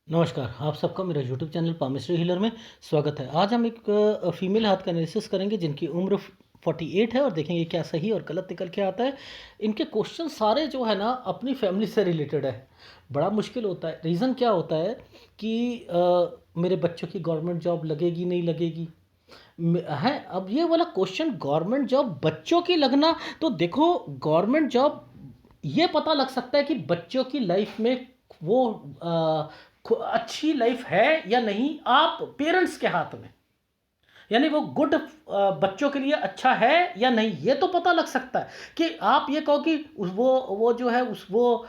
नमस्कार, आप सबका मेरा यूट्यूब चैनल पामिस्ट्री हीलर में स्वागत है। आज हम एक फीमेल हाथ का एनालिसिस करेंगे जिनकी उम्र 48 है और देखेंगे क्या सही और गलत निकल के आता है। इनके क्वेश्चन सारे जो है ना अपनी फैमिली से रिलेटेड है। बड़ा मुश्किल होता है। रीज़न क्या होता है कि मेरे बच्चों की गवर्नमेंट जॉब लगेगी नहीं लगेगी है। अब ये वाला क्वेश्चन गवर्नमेंट जॉब बच्चों की लगना, तो देखो गवर्नमेंट जॉब ये पता लग सकता है कि बच्चों की लाइफ में वो अच्छी लाइफ है या नहीं, आप पेरेंट्स के हाथ में। यानी वो गुड बच्चों के लिए अच्छा है या नहीं, ये तो पता लग सकता है। कि आप ये कहो कि वो जो है उस वो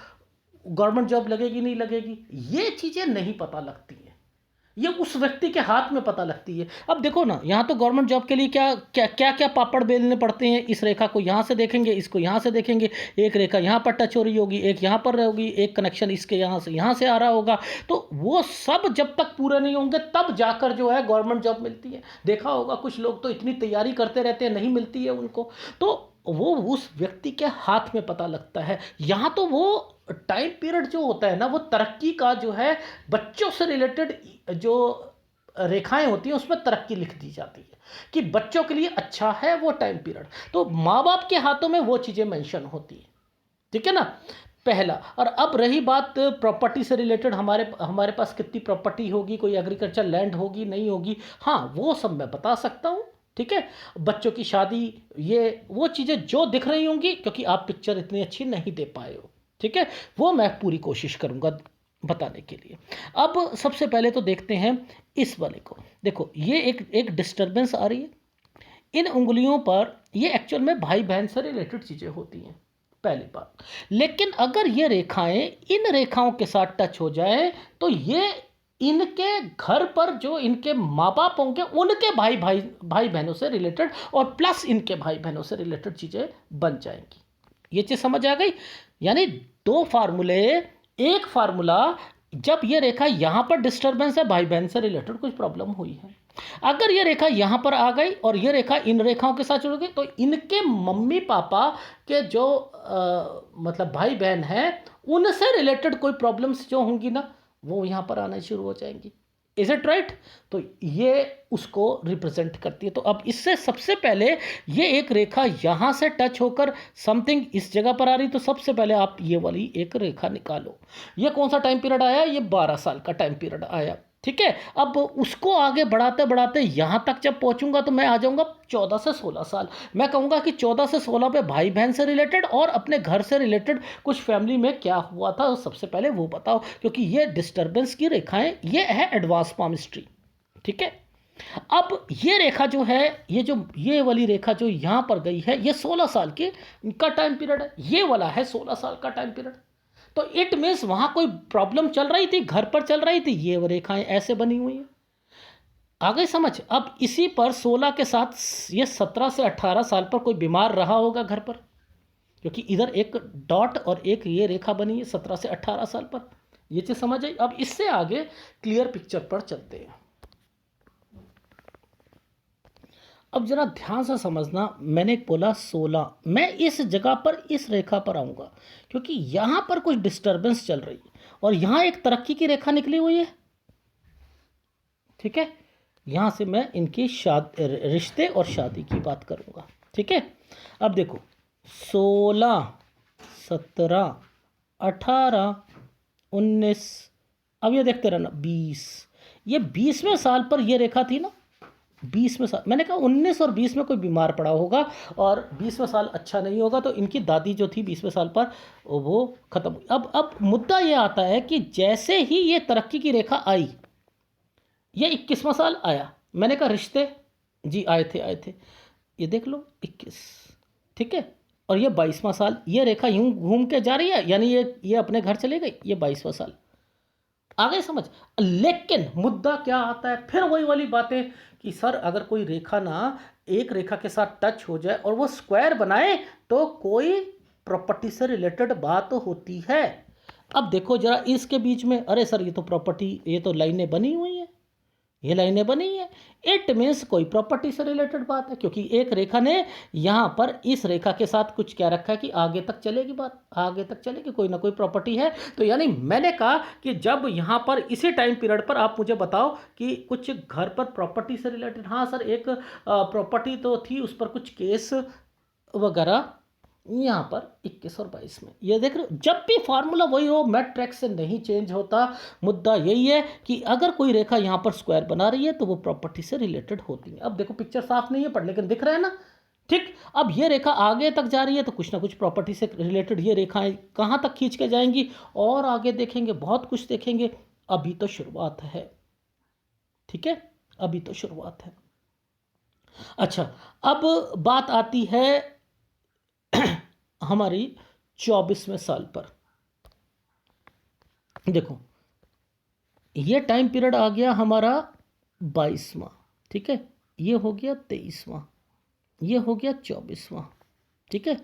गवर्नमेंट जॉब लगेगी नहीं लगेगी, ये चीज़ें नहीं पता लगती हैं। ये उस व्यक्ति के हाथ में पता लगती है। अब देखो ना, यहाँ तो गवर्नमेंट जॉब के लिए क्या क्या क्या क्या पापड़ बेलने पड़ते हैं। इस रेखा को यहाँ से देखेंगे, इसको यहाँ से देखेंगे, एक रेखा यहाँ पर टच हो रही होगी, एक यहाँ पर होगी, एक कनेक्शन इसके यहाँ से आ रहा होगा। तो वो सब जब तक पूरे नहीं होंगे तब जाकर जो है गवर्नमेंट जॉब मिलती है। देखा होगा कुछ लोग तो इतनी तैयारी करते रहते हैं, नहीं मिलती है उनको। तो वो उस व्यक्ति के हाथ में पता लगता है। यहाँ तो वो टाइम पीरियड जो होता है ना, वो तरक्की का जो है, बच्चों से रिलेटेड जो रेखाएं होती हैं उसमें तरक्की लिख दी जाती है कि बच्चों के लिए अच्छा है वो टाइम पीरियड। तो माँ बाप के हाथों में वो चीज़ें मेंशन होती है, ठीक है ना। पहला। और अब रही बात प्रॉपर्टी से रिलेटेड, हमारे हमारे पास कितनी प्रॉपर्टी होगी, कोई एग्रीकल्चर लैंड होगी नहीं होगी, हाँ वो सब मैं बता सकता हूँ, ठीक है। बच्चों की शादी, ये वो चीज़ें जो दिख रही होंगी, क्योंकि आप पिक्चर इतनी अच्छी नहीं दे पाए हो, ठीक है। वो मैं पूरी कोशिश करूँगा बताने के लिए। अब सबसे पहले तो देखते हैं इस वाले को। देखो ये एक डिस्टरबेंस आ रही है इन उंगलियों पर। ये एक्चुअल में भाई बहन से रिलेटेड चीज़ें होती हैं, पहली बात। लेकिन अगर ये रेखाएं इन रेखाओं के साथ टच हो जाए तो ये इनके घर पर जो इनके माँ बाप होंगे उनके भाई बहनों से रिलेटेड और प्लस इनके भाई बहनों से रिलेटेड चीज़ें बन जाएंगी। ये चीज़ समझ आ गई। यानी दो फार्मूले, एक फार्मूला, जब ये रेखा यहाँ पर डिस्टरबेंस है, भाई बहन से रिलेटेड कुछ प्रॉब्लम हुई है। अगर ये रेखा यहाँ पर आ गई और ये रेखा इन रेखाओं के साथ जुड़ गई तो इनके मम्मी पापा के जो मतलब भाई बहन हैं उनसे रिलेटेड कोई प्रॉब्लम्स जो होंगी ना, वो यहाँ पर आना शुरू हो जाएंगी। Is it right? तो ये उसको रिप्रेजेंट करती है। तो अब इससे सबसे पहले ये एक रेखा यहाँ से टच होकर समथिंग इस जगह पर आ रही, तो सबसे पहले आप ये वाली एक रेखा निकालो। ये कौन सा टाइम पीरियड आया? ये 12 साल का टाइम पीरियड आया, ठीक है। अब उसको आगे बढ़ाते बढ़ाते यहाँ तक जब पहुँचूंगा तो मैं आ जाऊँगा 14 से 16 साल। मैं कहूँगा कि 14 से 16 पे भाई बहन से रिलेटेड और अपने घर से रिलेटेड कुछ फैमिली में क्या हुआ था सबसे पहले वो बताओ, क्योंकि ये डिस्टर्बेंस की रेखाएं, ये है एडवांस पामिस्ट्री, ठीक है। अब ये रेखा जो है, ये वाली रेखा जो यहाँ पर गई है, ये 16 साल की का टाइम पीरियड है। ये वाला है 16 साल का टाइम पीरियड। तो इट मीन्स वहां कोई प्रॉब्लम चल रही थी, घर पर चल रही थी, ये रेखाएं ऐसे बनी हुई हैं। आ गई समझ? अब इसी पर 16 के साथ ये 17 से 18 साल पर कोई बीमार रहा होगा घर पर, क्योंकि इधर एक डॉट और एक ये रेखा बनी है 17 से 18 साल पर। ये चीज़ समझ आई। अब इससे आगे क्लियर पिक्चर पर चलते हैं। अब जरा ध्यान से समझना, मैंने बोला 16, मैं इस जगह पर इस रेखा पर आऊँगा क्योंकि यहाँ पर कुछ डिस्टर्बेंस चल रही है और यहाँ एक तरक्की की रेखा निकली हुई है, ठीक है। यहाँ से मैं इनकी रिश्ते और शादी की बात करूँगा, ठीक है। अब देखो 16, 17, 18, 19, अब ये देखते रहना 20, ये 20वें साल पर ये रेखा थी ना। 20वें साल, मैंने कहा 19 और 20 में कोई बीमार पड़ा होगा और 20वें साल अच्छा नहीं होगा, तो इनकी दादी जो थी 20वें साल पर वो खत्म हुई। अब मुद्दा ये आता है कि जैसे ही ये तरक्की की रेखा आई, ये 21वां साल आया, मैंने कहा रिश्ते जी आए थे, ये देख लो 21, ठीक है। और ये 22वां साल, ये रेखा यूं घूम के जा रही है, यानी ये अपने घर चले गई, ये 22वां साल। आ गए समझ? लेकिन मुद्दा क्या आता है, फिर वही वाली बातें कि सर अगर कोई रेखा ना एक रेखा के साथ टच हो जाए और वो स्क्वायर बनाए तो कोई प्रॉपर्टी से रिलेटेड बात होती है। अब देखो जरा इसके बीच में, अरे सर ये तो प्रॉपर्टी, ये तो लाइनें बनी हुई हैं, ये लाइनें बनी है, इट मीन्स कोई प्रॉपर्टी से रिलेटेड बात है, क्योंकि एक रेखा ने यहाँ पर इस रेखा के साथ कुछ क्या रखा है कि आगे तक चलेगी बात, आगे तक चलेगी, कोई ना कोई प्रॉपर्टी है। तो यानी मैंने कहा कि जब यहाँ पर इसी टाइम पीरियड पर आप मुझे बताओ कि कुछ घर पर प्रॉपर्टी से रिलेटेड, हाँ सर एक प्रॉपर्टी तो थी, उस पर कुछ केस वगैरह यहाँ पर 21 और 22 में, ये देख रहे हो, जब भी फार्मूला वही हो, मैट्रिक्स से नहीं चेंज होता। मुद्दा यही है कि अगर कोई रेखा यहाँ पर स्क्वायर बना रही है तो वो प्रॉपर्टी से रिलेटेड होती है। अब देखो पिक्चर साफ नहीं है पर लेकिन दिख रहा है ना, ठीक। अब ये रेखा आगे तक जा रही है तो कुछ ना कुछ प्रॉपर्टी से रिलेटेड ये रेखाएं कहाँ तक खींच के जाएंगी, और आगे देखेंगे, बहुत कुछ देखेंगे। अभी तो शुरुआत है, ठीक है, अभी तो शुरुआत है। अच्छा, अब बात आती है हमारी 24वें साल पर। देखो ये टाइम पीरियड आ गया हमारा 22वां, ठीक है, ये हो गया 23वां, ये हो गया 24वां, ठीक है,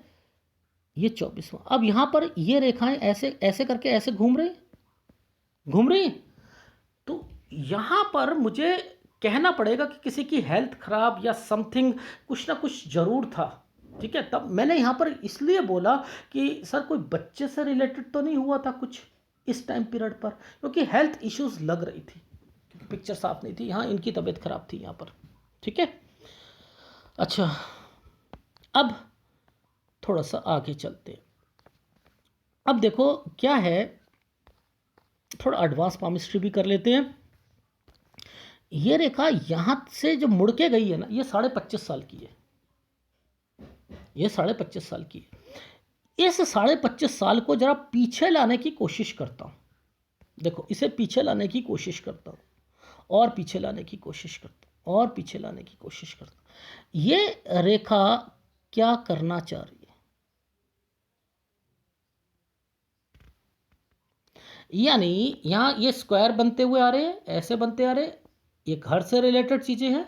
ये 24वां। अब यहां पर ये रेखाएं ऐसे ऐसे करके ऐसे घूम रही। तो यहां पर मुझे कहना पड़ेगा कि किसी की हेल्थ खराब या समथिंग, कुछ ना कुछ जरूर था, ठीक है। तब मैंने यहाँ पर इसलिए बोला कि सर कोई बच्चे से रिलेटेड तो नहीं हुआ था कुछ इस टाइम पीरियड पर, क्योंकि हेल्थ इश्यूज लग रही थी, क्योंकि पिक्चर साफ नहीं थी, यहाँ इनकी तबीयत खराब थी यहाँ पर, ठीक है। अच्छा, अब थोड़ा सा आगे चलते हैं। अब देखो क्या है, थोड़ा एडवांस पामिस्ट्री भी कर लेते हैं। ये रेखा यहाँ से जो मुड़ के गई है ना, ये 25.5 साल की है, ये 25.5 साल की है। इस 25.5 साल को जरा पीछे लाने की कोशिश करता हूँ। देखो इसे पीछे लाने की कोशिश करता हूँ, और पीछे लाने की कोशिश करता हूँ, और पीछे लाने की कोशिश करता हूँ। ये रेखा क्या करना चाह रही है, यानी यहाँ ये स्क्वायर बनते हुए आ रहे हैं, ऐसे बनते आ रहे हैं, ये घर से रिलेटेड चीजें हैं।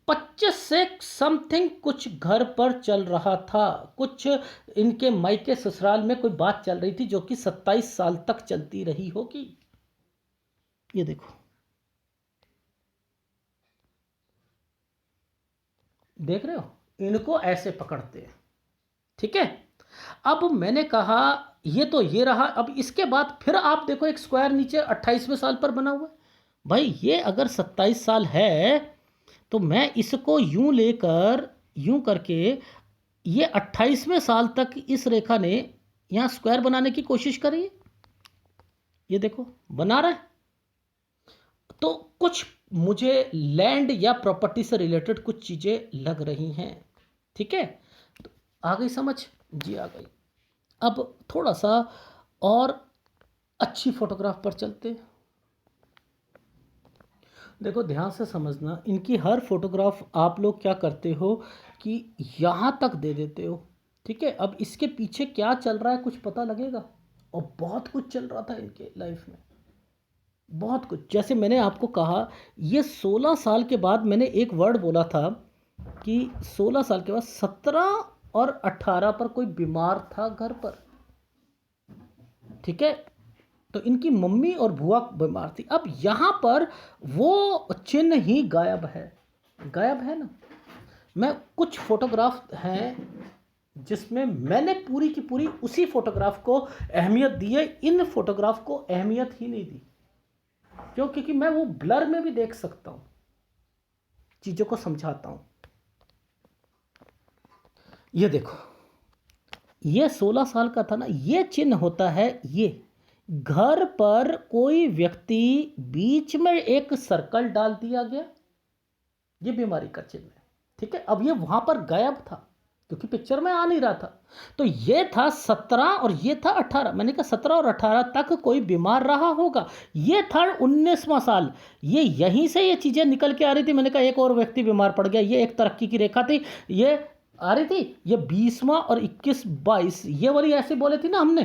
25 से समथिंग कुछ घर पर चल रहा था, कुछ इनके मायके ससुराल में कोई बात चल रही थी जो कि 27 साल तक चलती रही होगी। ये देखो, देख रहे हो, इनको ऐसे पकड़ते हैं, ठीक है। अब मैंने कहा ये तो ये रहा, अब इसके बाद फिर आप देखो एक स्क्वायर नीचे 28वें साल पर बना हुआ है। भाई ये अगर 27 साल है तो मैं इसको यूं लेकर, यूं करके, ये 28वें साल तक इस रेखा ने यहां स्क्वायर बनाने की कोशिश करी है। ये देखो बना रहा है। तो कुछ मुझे लैंड या प्रॉपर्टी से रिलेटेड कुछ चीज़ें लग रही हैं, ठीक है। तो आ गई समझ जी, आ गई। अब थोड़ा सा और अच्छी फोटोग्राफ पर चलते हैं। देखो ध्यान से समझना, इनकी हर फोटोग्राफ आप लोग क्या करते हो कि यहाँ तक दे देते हो, ठीक है। अब इसके पीछे क्या चल रहा है कुछ पता लगेगा, और बहुत कुछ चल रहा था इनके लाइफ में, बहुत कुछ। जैसे मैंने आपको कहा, ये 16 साल के बाद मैंने एक वर्ड बोला था कि 16 साल के बाद 17 और 18 पर कोई बीमार था घर पर, ठीक है। तो इनकी मम्मी और बुआ बीमार थी। अब यहाँ पर वो चिन्ह ही गायब है, गायब है ना। मैं कुछ फोटोग्राफ हैं जिसमें मैंने पूरी की पूरी उसी फोटोग्राफ को अहमियत दी है, इन फोटोग्राफ को अहमियत ही नहीं दी। क्यों? क्योंकि मैं वो ब्लर में भी देख सकता हूं, चीजों को समझाता हूं। ये देखो, ये 16 साल का था ना, ये चिन्ह होता है। ये घर पर कोई व्यक्ति बीच में एक सर्कल डाल दिया गया, ये बीमारी का चिन्ह है, ठीक है। अब ये वहां पर गायब था क्योंकि पिक्चर में आ नहीं रहा था। तो ये था 17 और ये था 18। मैंने कहा 17 और 18 तक कोई बीमार रहा होगा। ये था 19वां साल, ये यहीं से ये चीज़ें निकल के आ रही थी। मैंने कहा एक और व्यक्ति बीमार पड़ गया, ये एक तरक्की की रेखा थी, ये आ रही थी। ये 20वां और 21, 22 ये वाली ऐसे बोले थी ना हमने।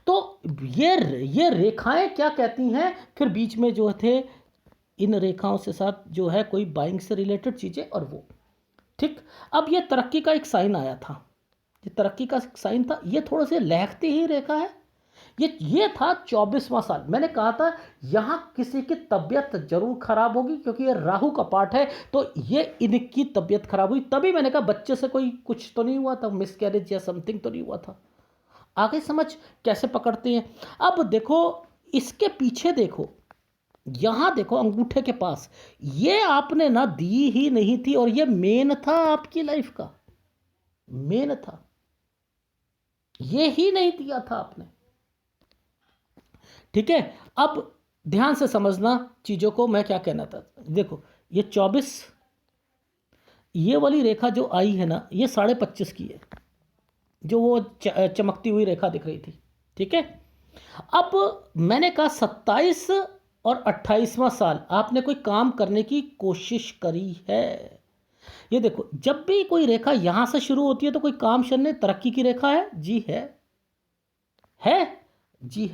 तो ये रेखाएं क्या कहती हैं, फिर बीच में जो थे इन रेखाओं से साथ जो है कोई बाइंग से रिलेटेड चीज़ें, और वो ठीक। अब ये तरक्की का एक साइन आया था, ये तरक्की का साइन था। ये थोड़ा से लहकती ही रेखा है, ये था 24वां साल। मैंने कहा था यहाँ किसी की तबीयत जरूर खराब होगी, क्योंकि ये राहु का पार्ट है, तो ये इनकी तबीयत खराब हुई। तभी मैंने कहा बच्चे से कोई कुछ तो नहीं हुआ था, मिस कैरेज या समथिंग तो नहीं हुआ था। आगे समझ कैसे पकड़ते हैं। अब देखो इसके पीछे देखो, यहां देखो अंगूठे के पास, ये आपने ना दी ही नहीं थी, और ये मेन था आपकी लाइफ का, मेन था, ये ही नहीं दिया था आपने। ठीक है, अब ध्यान से समझना चीजों को, मैं क्या कहना था। देखो ये 24, ये वाली रेखा जो आई है ना, ये 25.5 की है, जो वो चमकती हुई रेखा दिख रही थी। ठीक है, अब मैंने कहा 27 और 28वां साल आपने कोई काम करने की कोशिश करी है। ये देखो जब भी कोई रेखा यहां से शुरू होती है तो कोई काम करने तरक्की की रेखा है जी, है जी,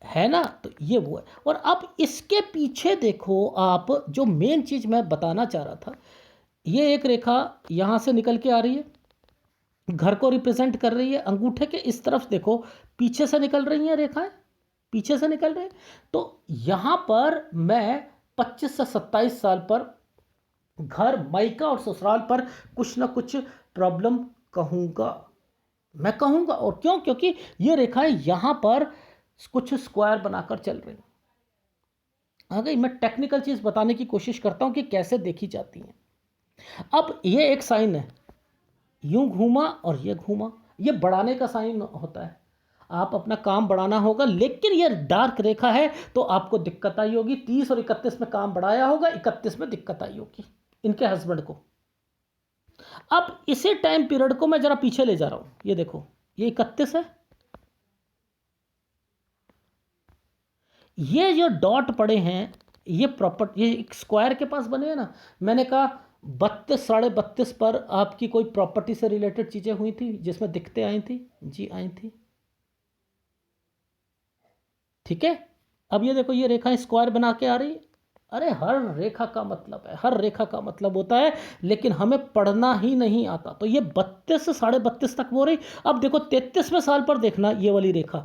है ना। तो ये वो है। और अब इसके पीछे देखो आप, जो मेन चीज मैं बताना चाह रहा था, ये एक रेखा यहां से निकल के आ रही है, घर को रिप्रेजेंट कर रही है। अंगूठे के इस तरफ देखो पीछे से निकल रही हैं रेखाएं, पीछे से निकल रहे हैं। तो यहां पर मैं 25 से 27 साल पर घर, मायका और ससुराल पर कुछ ना कुछ प्रॉब्लम कहूंगा, मैं कहूंगा। और क्यों? क्योंकि ये रेखाएं यहां पर कुछ स्क्वायर बनाकर चल रही हैं। आ गई, मैं टेक्निकल चीज बताने की कोशिश करता हूं कि कैसे देखी जाती हैं। अब ये एक साइन है, यूं घूमा और ये घूमा, ये बढ़ाने का साइन होता है। आप अपना काम बढ़ाना होगा, लेकिन ये डार्क रेखा है तो आपको दिक्कत आई होगी। 30 और 31 में काम बढ़ाया होगा, 31 में दिक्कत आई होगी इनके हस्बैंड को। अब इसी टाइम पीरियड को मैं जरा पीछे ले जा रहा हूं, ये देखो ये 31 है, ये जो डॉट पड़े हैं ये प्रॉपर, ये एक स्क्वायर के पास बने हैं ना। मैंने कहा 32 32.5 पर आपकी कोई प्रॉपर्टी से रिलेटेड चीजें हुई थी जिसमें दिक्कतें आई थी जी, आई थी। ठीक है, अब ये देखो ये रेखा स्क्वायर बना के आ रही है। अरे हर रेखा का मतलब है, हर रेखा का मतलब होता है, लेकिन हमें पढ़ना ही नहीं आता। तो ये 32 से 32.5 तक हो रही। अब देखो 33वें साल पर देखना, ये वाली रेखा,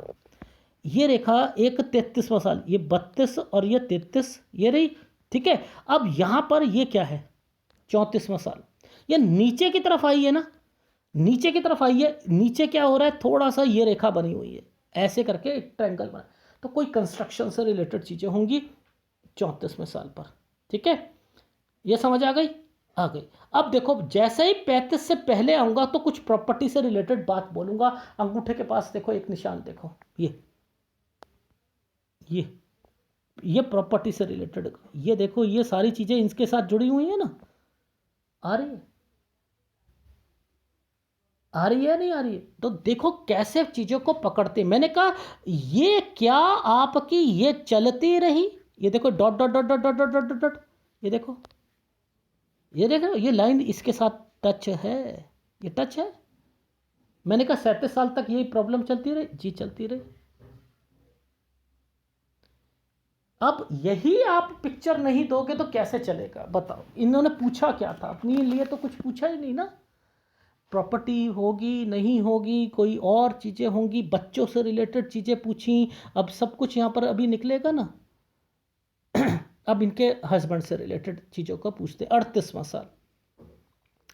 ये रेखा एक 33वां साल, ये 32 और ये 33, ये रही। ठीक है, अब यहां पर ये क्या है, 34वां साल, ये नीचे की तरफ आई है ना, नीचे की तरफ आई है। नीचे क्या हो रहा है, थोड़ा सा ये रेखा बनी हुई है, ऐसे करके एक ट्रायंगल बना। तो कोई कंस्ट्रक्शन से रिलेटेड चीजें होंगी 34वें साल पर। ठीक है, ये समझ आ गई, आ गई। अब देखो जैसे ही 35 से पहले आऊंगा तो कुछ प्रॉपर्टी से रिलेटेड बात बोलूंगा। अंगूठे के पास देखो एक निशान, देखो ये ये प्रॉपर्टी से रिलेटेड, ये देखो ये सारी चीजें इनके साथ जुड़ी हुई है ना। आ रही है, आ रही है नहीं आ रही है? तो देखो कैसे चीजों को पकड़ते। मैंने कहा ये क्या आपकी ये चलती रही, ये देखो dot dot dot dot dot dot dot dot, ये देखो, ये देखो ये लाइन इसके साथ टच है, ये टच है। मैंने कहा 37 साल तक यही प्रॉब्लम चलती रही जी, चलती रही। अब यही आप पिक्चर नहीं दोगे तो कैसे चलेगा बताओ। इन्होंने पूछा क्या था, अपने लिए तो कुछ पूछा ही नहीं ना। प्रॉपर्टी होगी नहीं होगी, कोई और चीज़ें होंगी, बच्चों से रिलेटेड चीज़ें पूछी। अब सब कुछ यहाँ पर अभी निकलेगा ना। अब इनके हस्बैंड से रिलेटेड चीज़ों को पूछते। 38वां साल,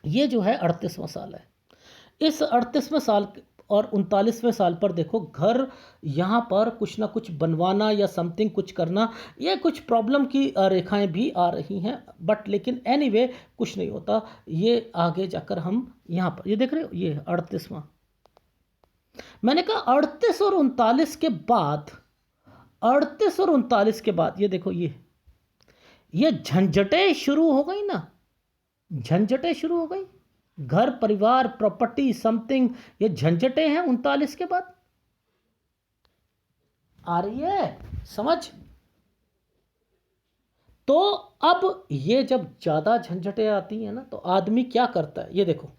ये जो है 38वां साल है। इस 38वें साल और 39वें साल पर देखो घर, यहाँ पर कुछ ना कुछ बनवाना या समथिंग कुछ करना, ये कुछ प्रॉब्लम की रेखाएं भी आ रही हैं। बट लेकिन एनीवे कुछ नहीं होता। ये आगे जाकर हम यहाँ पर ये देख रहे हो, ये 38वां। मैंने कहा 38 और 39 के बाद, 38 और 39 के बाद ये देखो ये झंझटें शुरू हो गई ना, झंझटें शुरू हो गई। घर परिवार प्रॉपर्टी समथिंग, ये झंझटें हैं 39 के बाद। आ रही है समझ? तो अब ये जब ज्यादा झंझटें आती हैं ना तो आदमी क्या करता है, ये देखो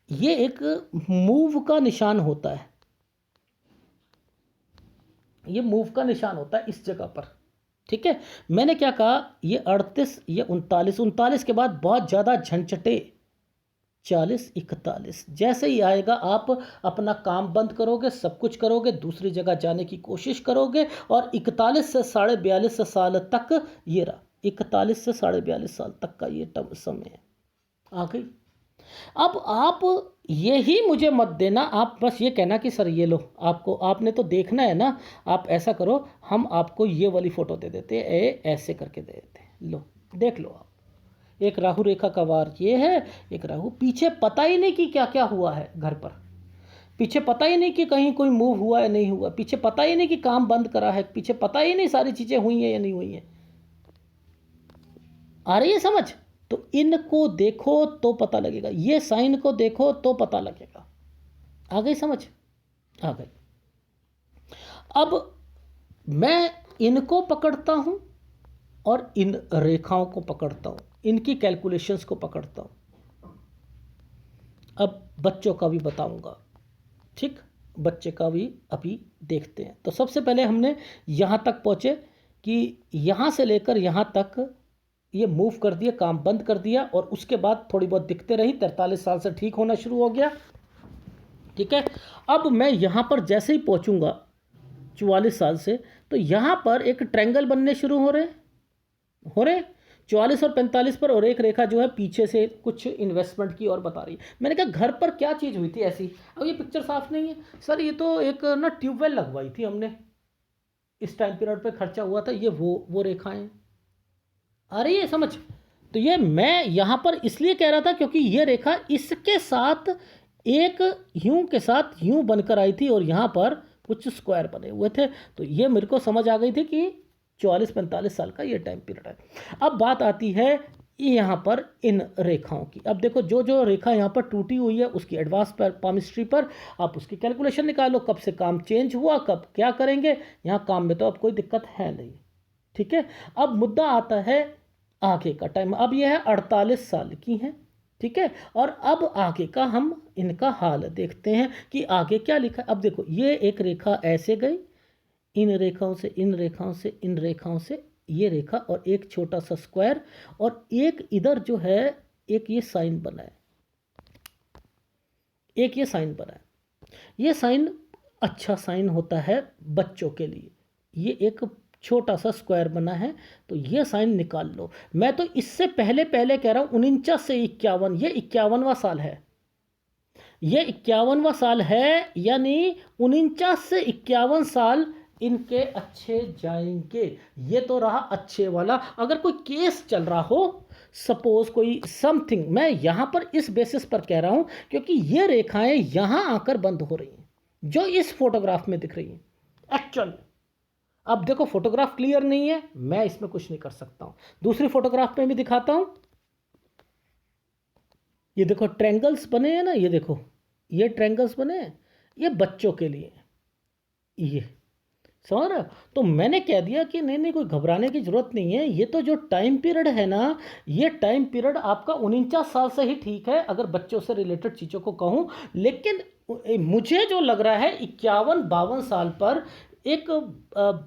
ये एक मूव का निशान होता है, ये मूव का निशान होता है इस जगह पर। ठीक है, मैंने क्या कहा, ये 38 ये 39, 39 के बाद बहुत ज्यादा झंझटें 40 41। जैसे ही आएगा आप अपना काम बंद करोगे, सब कुछ करोगे, दूसरी जगह जाने की कोशिश करोगे और 41 से 42.5 साल तक ये रहा, 41 से 42.5 साल तक का ये समय है। आ गई। अब आप यही मुझे मत देना, आप बस ये कहना कि सर ये लो, आपको आपने तो देखना है ना, आप ऐसा करो, हम आपको ये वाली फ़ोटो दे देते हैं, ऐसे करके दे देते हैं, लो देख लो आप। एक राहु रेखा का वार ये है, एक राहु, पीछे पता ही नहीं कि क्या क्या हुआ है घर पर, पीछे पता ही नहीं कि कहीं कोई मूव हुआ है नहीं हुआ, पीछे पता ही नहीं कि काम बंद करा है, पीछे पता ही नहीं सारी चीज़ें हुई हैं या नहीं हुई हैं। आ रही है समझ? तो इनको देखो तो पता लगेगा, ये साइन को देखो तो पता लगेगा। आ गई समझ? आ गई। अब मैं इनको पकड़ता हूं और इन रेखाओं को पकड़ता हूं, इनकी कैलकुलेशंस को पकड़ता हूं। अब बच्चों का भी बताऊंगा, ठीक, बच्चे का भी अभी देखते हैं। तो सबसे पहले हमने यहाँ तक पहुँचे कि यहाँ से लेकर यहाँ तक ये मूव कर दिया, काम बंद कर दिया, और उसके बाद थोड़ी बहुत दिक्कतें रही, 43 साल से ठीक होना शुरू हो गया, ठीक है। अब मैं यहाँ पर जैसे ही पहुँचूँगा 44 साल से, तो यहाँ पर एक ट्रायंगल बनने शुरू हो रहे 44 और 45 पर, और एक रेखा जो है पीछे से कुछ इन्वेस्टमेंट की और बता रही है। मैंने कहा घर पर क्या चीज़ हुई थी ऐसी? अब ये पिक्चर साफ नहीं है सर, ये तो एक ना ट्यूबवेल लगवाई थी हमने, इस टाइम पीरियड पे खर्चा हुआ था, ये वो रेखाएं। आ रही है समझ? तो ये मैं यहाँ पर इसलिए कह रहा था क्योंकि ये रेखा इसके साथ एक यूं के साथ यूं बनकर आई थी और यहाँ पर कुछ स्क्वायर बने हुए थे, तो ये मेरे को समझ आ गई थी कि 44-45 साल का ये टाइम पीरियड है। अब बात आती है यहाँ पर इन रेखाओं की। अब देखो जो जो रेखा यहाँ पर टूटी हुई है उसकी एडवांस पर पामिस्ट्री पर आप उसकी कैलकुलेशन निकालो, कब से काम चेंज हुआ, कब क्या करेंगे। यहाँ काम में तो अब कोई दिक्कत है नहीं, ठीक है। अब मुद्दा आता है आगे का टाइम, अब यह है 48 साल की है, ठीक है। और अब आगे का हम इनका हाल देखते हैं कि आगे क्या लिखा है। अब देखो ये एक रेखा ऐसे गई, इन रेखाओं से इन रेखाओं से इन रेखाओं से ये रेखा, और एक छोटा सा स्क्वायर, और एक इधर जो है एक ये साइन बना है, एक ये साइन बना है। ये साइन अच्छा साइन होता है बच्चों के लिए, ये एक छोटा सा स्क्वायर बना है, तो ये साइन निकाल लो। मैं तो इससे पहले पहले कह रहा हूं 49 से 51, ये 51वां साल है, ये 51वां साल है, यानी 49 से 51 साल इनके अच्छे जाएंगे। ये तो रहा अच्छे वाला। अगर कोई केस चल रहा हो, सपोज कोई समथिंग, मैं यहां पर इस बेसिस पर कह रहा हूं क्योंकि ये रेखाएं यहां आकर बंद हो रही हैं जो इस फोटोग्राफ में दिख रही हैं एक्चुअल। अब देखो फोटोग्राफ क्लियर नहीं है, मैं इसमें कुछ नहीं कर सकता हूं। दूसरी फोटोग्राफ में भी दिखाता हूं, ये देखो ट्रायंगल्स बने हैं ना, ये देखो ये ट्रायंगल्स बने हैं, ये बच्चों के लिए, ये समझ रहे हो? तो मैंने कह दिया कि नहीं नहीं कोई घबराने की जरूरत नहीं है, ये तो जो टाइम पीरियड है ना, ये टाइम पीरियड आपका 49 साल से ही ठीक है अगर बच्चों से रिलेटेड चीज़ों को कहूँ। लेकिन मुझे जो लग रहा है 51-52 साल पर एक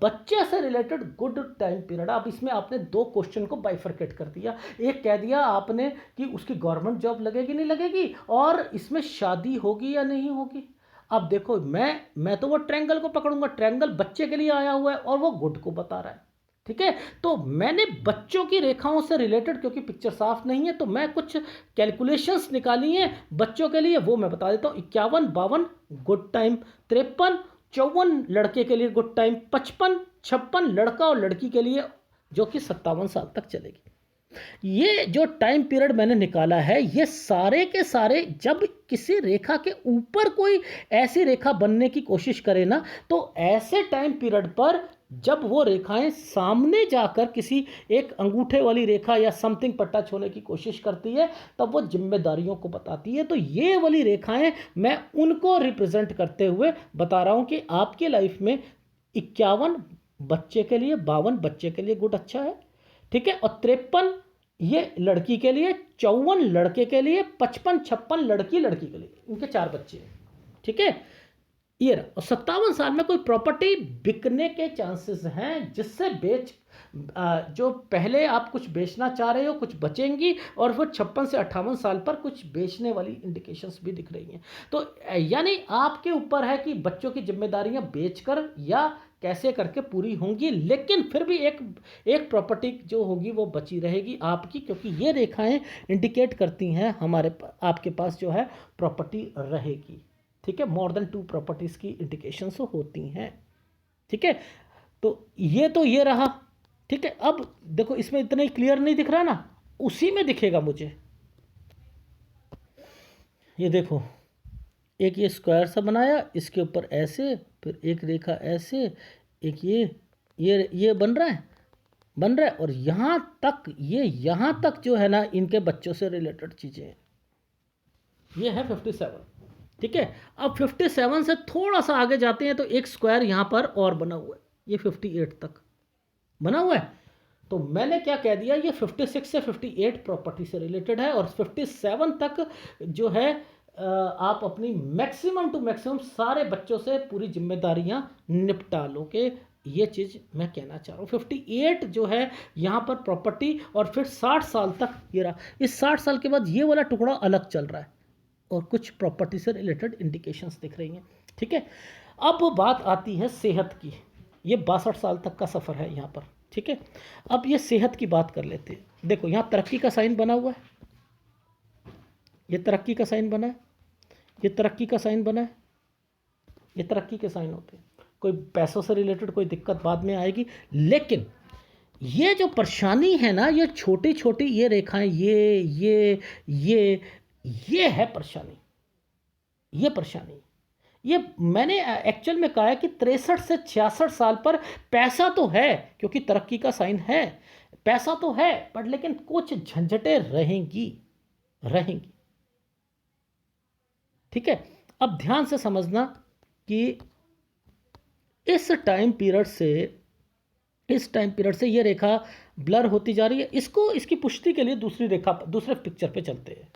बच्चे से रिलेटेड गुड टाइम पीरियड। अब इसमें आपने दो क्वेश्चन को बाइफरकेट कर दिया। एक कह दिया आपने कि उसकी गवर्नमेंट जॉब लगेगी नहीं लगेगी, और इसमें शादी होगी या नहीं होगी। अब देखो मैं तो वो ट्रायंगल को पकड़ूंगा, ट्रायंगल बच्चे के लिए आया हुआ है और वो गुड को बता रहा है, ठीक है। तो मैंने बच्चों की रेखाओं से रिलेटेड, क्योंकि पिक्चर साफ नहीं है, तो मैं कुछ कैलकुलेशंस निकाली हैं बच्चों के लिए, वो मैं बता देता हूँ। 51-52 गुड टाइम, 53-54 लड़के के लिए गुड टाइम, 55-56 लड़का और लड़की के लिए, जो कि 57 साल तक चलेगी। ये जो टाइम पीरियड मैंने निकाला है, ये सारे के सारे जब किसी रेखा के ऊपर कोई ऐसी रेखा बनने की कोशिश करे ना, तो ऐसे टाइम पीरियड पर जब वो रेखाएं सामने जाकर किसी एक अंगूठे वाली रेखा या समथिंग पर टच होने की कोशिश करती है, तब वो जिम्मेदारियों को बताती है। तो ये वाली रेखाएं मैं उनको रिप्रेजेंट करते हुए बता रहा हूं कि आपकी लाइफ में 51 बच्चे के लिए, 52 बच्चे के लिए गुड अच्छा है, ठीक है। और 53 ये लड़की के लिए, 54 लड़के के लिए, 55-56 लड़की के लिए, इनके 4 बच्चे हैं, ठीक है। ये रहा। और 57 साल में कोई प्रॉपर्टी बिकने के चांसेस हैं, जिससे जो पहले आप कुछ बेचना चाह रहे हो कुछ बचेंगी, और वो 56 से 58 साल पर कुछ बेचने वाली इंडिकेशंस भी दिख रही हैं। तो यानी आपके ऊपर है कि बच्चों की जिम्मेदारियां बेचकर या कैसे करके पूरी होंगी, लेकिन फिर भी एक एक प्रॉपर्टी जो होगी वो बची रहेगी आपकी, क्योंकि ये रेखाएं इंडिकेट करती हैं आपके पास जो है प्रॉपर्टी रहेगी। ठीक है, मोर देन 2 प्रॉपर्टीज़ की इंडिकेशंस होती हैं। ठीक है, तो ये रहा। ठीक है, अब देखो इसमें इतना ही क्लियर नहीं दिख रहा ना, उसी में दिखेगा मुझे। ये देखो, एक ये स्क्वायर सा बनाया, इसके ऊपर ऐसे, फिर एक रेखा ऐसे, एक ये बन रहा है, और यहाँ तक यहाँ तक जो है ना इनके बच्चों से रिलेटेड चीज़ें हैं। ये है 57। ठीक है, अब 57 से थोड़ा सा आगे जाते हैं तो एक स्क्वायर यहाँ पर और बना हुआ है, ये 58 तक बना हुआ है। तो मैंने क्या कह दिया, ये 56 से 58 प्रॉपर्टी से रिलेटेड है, और 57 तक जो है आप अपनी मैक्सिमम टू मैक्सिमम सारे बच्चों से पूरी जिम्मेदारियां निपटा लोगे। ये चीज़ मैं कहना चाह रहा हूँ। 58 जो है यहाँ पर प्रॉपर्टी, और फिर 60 साल तक ये रहा। इस 60 साल के बाद ये वाला टुकड़ा अलग चल रहा है और कुछ प्रॉपर्टी से रिलेटेड इंडिकेशंस दिख रही हैं। ठीक है, अब बात आती है सेहत की। ये 62 साल तक का सफ़र है यहाँ पर। ठीक है, अब ये सेहत की बात कर लेते हैं। देखो यहाँ तरक्की का साइन बना हुआ है, ये तरक्की का साइन बना है, ये तरक्की का साइन बना है, ये तरक्की के साइन होते हैं। कोई पैसों से रिलेटेड कोई दिक्कत बाद में आएगी, लेकिन ये जो परेशानी है ना, ये छोटी छोटी ये रेखाएं, ये है परेशानी, ये परेशानी। ये मैंने एक्चुअल में कहा है कि 63 से 66 साल पर पैसा तो है, क्योंकि तरक्की का साइन है, पैसा तो है, पर लेकिन कुछ झंझटें रहेंगी। ठीक है, अब ध्यान से समझना कि इस टाइम पीरियड से ये रेखा ब्लर होती जा रही है। इसकी पुष्टि के लिए दूसरे पिक्चर पे चलते हैं।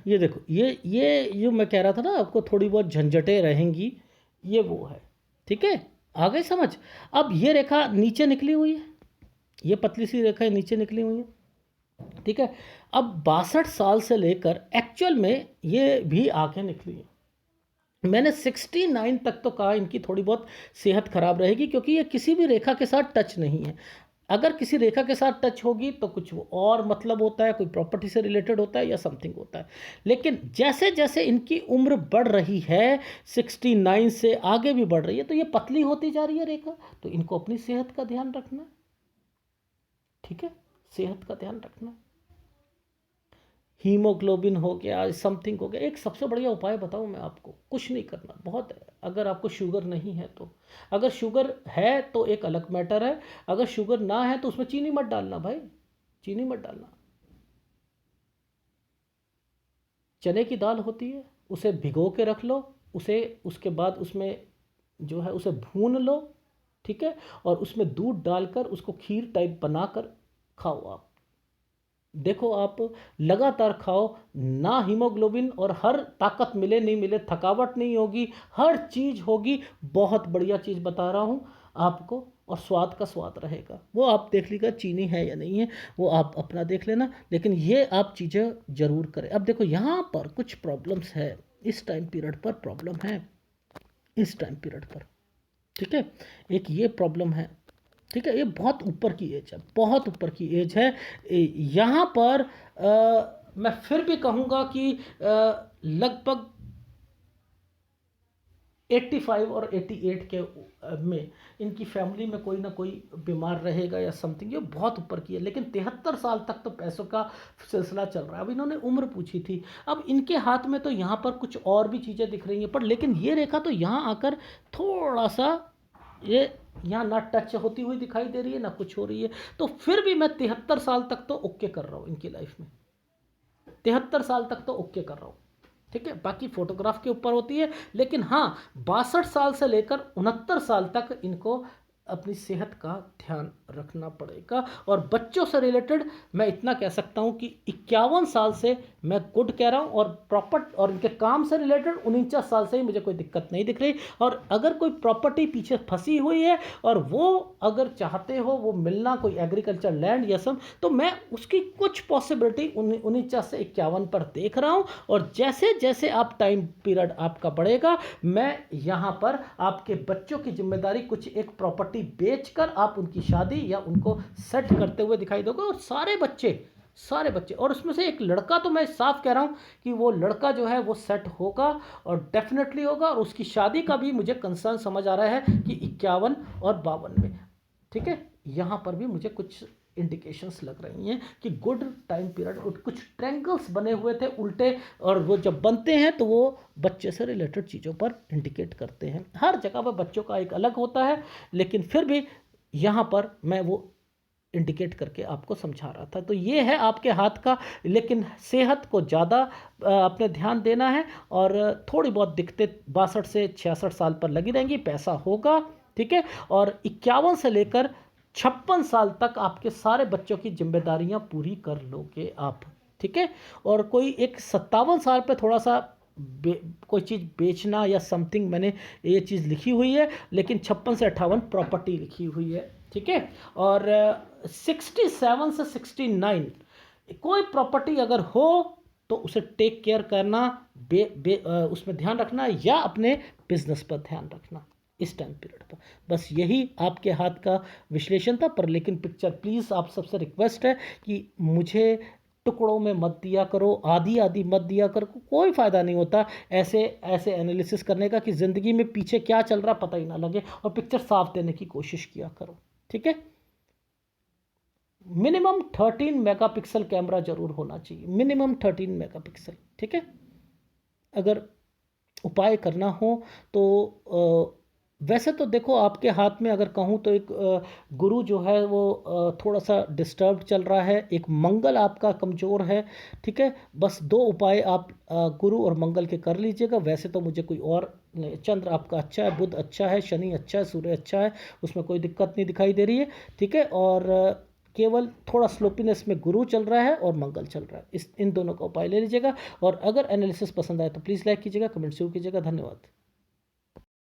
ये देखो, ये जो मैं कह रहा था ना आपको, थोड़ी बहुत झंझटें रहेंगी, ये वो है। ठीक है, आ गई समझ। अब ये रेखा नीचे निकली हुई है, ये पतली सी रेखा नीचे निकली हुई है। ठीक है, अब 62 साल से लेकर एक्चुअल में ये भी आगे निकली है। मैंने 69 तक तो कहा इनकी थोड़ी बहुत सेहत खराब रहेगी, क्योंकि ये किसी भी रेखा के साथ टच नहीं है। अगर किसी रेखा के साथ टच होगी तो कुछ और मतलब होता है, कोई प्रॉपर्टी से रिलेटेड होता है या समथिंग होता है। लेकिन जैसे जैसे इनकी उम्र बढ़ रही है, 69 से आगे भी बढ़ रही है, तो ये पतली होती जा रही है रेखा। तो इनको अपनी सेहत का ध्यान रखना। ठीक है, सेहत का ध्यान रखना। हीमोग्लोबिन हो गया, समथिंग हो गया। एक सबसे बढ़िया उपाय बताऊं मैं आपको, कुछ नहीं करना, बहुत है। अगर आपको शुगर नहीं है तो, अगर शुगर है तो एक अलग मैटर है, अगर शुगर ना है तो उसमें चीनी मत डालना भाई, चीनी मत डालना। चने की दाल होती है, उसे भिगो के रख लो, उसके बाद उसमें जो है उसे भून लो। ठीक है, और उसमें दूध डालकर उसको खीर टाइप बनाकर खाओ आप। देखो आप लगातार खाओ ना, हीमोग्लोबिन और हर ताकत मिले नहीं मिले, थकावट नहीं होगी, हर चीज़ होगी। बहुत बढ़िया चीज़ बता रहा हूँ आपको, और स्वाद का स्वाद रहेगा। वो आप देख लीजिएगा चीनी है या नहीं है, वो आप अपना देख लेना, लेकिन ये आप चीज़ें ज़रूर करें। अब देखो यहाँ पर कुछ प्रॉब्लम्स है, इस टाइम पीरियड पर प्रॉब्लम है, इस टाइम पीरियड पर। ठीक है, एक ये प्रॉब्लम है। ठीक है, ये बहुत ऊपर की एज है, बहुत ऊपर की एज है। यहाँ पर मैं फिर भी कहूँगा कि लगभग 85 और 88 के में इनकी फैमिली में कोई ना कोई बीमार रहेगा या समथिंग। ये बहुत ऊपर की है, लेकिन 73 साल तक तो पैसों का सिलसिला चल रहा है। अब इन्होंने उम्र पूछी थी, अब इनके हाथ में तो यहाँ पर कुछ और भी चीज़ें दिख रही हैं, पर लेकिन ये रेखा तो यहाँ आकर थोड़ा सा ये यहाँ ना टच होती हुई दिखाई दे रही है, ना कुछ हो रही है। तो फिर भी मैं 73 साल तक तो ओके कर रहा हूँ इनकी लाइफ में, 73 साल तक तो ओके कर रहा हूँ। ठीक है, बाकी फोटोग्राफ के ऊपर होती है, लेकिन हाँ 62 साल से लेकर 69 साल तक इनको अपनी सेहत का ध्यान रखना पड़ेगा। और बच्चों से रिलेटेड मैं इतना कह सकता हूँ कि 51 साल से मैं गुड कह रहा हूँ, और प्रॉपर और इनके काम से रिलेटेड 49 साल से ही मुझे कोई दिक्कत नहीं दिख रही। और अगर कोई प्रॉपर्टी पीछे फंसी हुई है और वो अगर चाहते हो वो मिलना, कोई एग्रीकल्चर लैंड या सब, तो मैं उसकी कुछ पॉसिबिलिटी 49 से 51 पर देख रहा हूँ। और जैसे जैसे आप टाइम पीरियड आपका बढ़ेगा, मैं यहाँ पर आपके बच्चों की जिम्मेदारी कुछ एक प्रॉपर्टी बेचकर आप उनकी शादी या उनको सेट करते हुए दिखाई दोगे। और सारे बच्चे, और उसमें से एक लड़का तो मैं साफ कह रहा हूँ कि वो लड़का जो है वो सेट होगा और डेफिनेटली होगा। और उसकी शादी का भी मुझे कंसर्न समझ आ रहा है कि 51 और 52 में। ठीक है, यहाँ पर भी मुझे कुछ इंडिकेशंस लग रही हैं कि गुड टाइम पीरियड। कुछ ट्रैंगल्स बने हुए थे उल्टे, और वो जब बनते हैं तो वो बच्चे से रिलेटेड चीज़ों पर इंडिकेट करते हैं। हर जगह पर बच्चों का एक अलग होता है, लेकिन फिर भी यहाँ पर मैं वो इंडिकेट करके आपको समझा रहा था। तो ये है आपके हाथ का, लेकिन सेहत को ज़्यादा अपने ध्यान देना है। और थोड़ी बहुत दिक्कतें 62 से 66 साल पर लगी रहेंगी, पैसा होगा। ठीक है, और 51 से लेकर 56 साल तक आपके सारे बच्चों की जिम्मेदारियां पूरी कर लोगे आप। ठीक है, और कोई एक 57 साल पे थोड़ा सा कोई चीज़ बेचना या समथिंग, मैंने ये चीज़ लिखी हुई है, लेकिन 56 से 58 प्रॉपर्टी लिखी हुई है। ठीक है, और 67 से 69 कोई प्रॉपर्टी अगर हो तो उसे टेक केयर करना, उसमें ध्यान रखना, या अपने बिजनेस पर ध्यान रखना इस टाइम पीरियड पर। बस यही आपके हाथ का विश्लेषण था। पर लेकिन पिक्चर प्लीज़ आप सबसे रिक्वेस्ट है कि मुझे टुकड़ों में मत दिया करो, आधी आधी मत दिया करो, कोई फ़ायदा नहीं होता ऐसे ऐसे एनालिसिस करने का कि ज़िंदगी में पीछे क्या चल रहा पता ही ना लगे। और पिक्चर साफ देने की कोशिश किया करो। ठीक है, मिनिमम 13 मेगापिक्सल कैमरा जरूर होना चाहिए, मिनिमम 13 मेगापिक्सल। ठीक है, अगर उपाय करना हो तो वैसे तो देखो आपके हाथ में अगर कहूँ तो एक गुरु जो है वो थोड़ा सा डिस्टर्ब चल रहा है, एक मंगल आपका कमज़ोर है। ठीक है, बस दो उपाय आप गुरु और मंगल के कर लीजिएगा। वैसे तो मुझे कोई और नहीं, चंद्र आपका अच्छा है, बुध अच्छा है, शनि अच्छा है, सूर्य अच्छा है, उसमें कोई दिक्कत नहीं दिखाई दे रही है। ठीक है, और केवल थोड़ा स्लोपीनेस में गुरु चल रहा है और मंगल चल रहा है, इन दोनों का उपाय ले लीजिएगा। और अगर एनालिसिस पसंद आए तो प्लीज़ लाइक कीजिएगा, कमेंट जरूर कीजिएगा। धन्यवाद।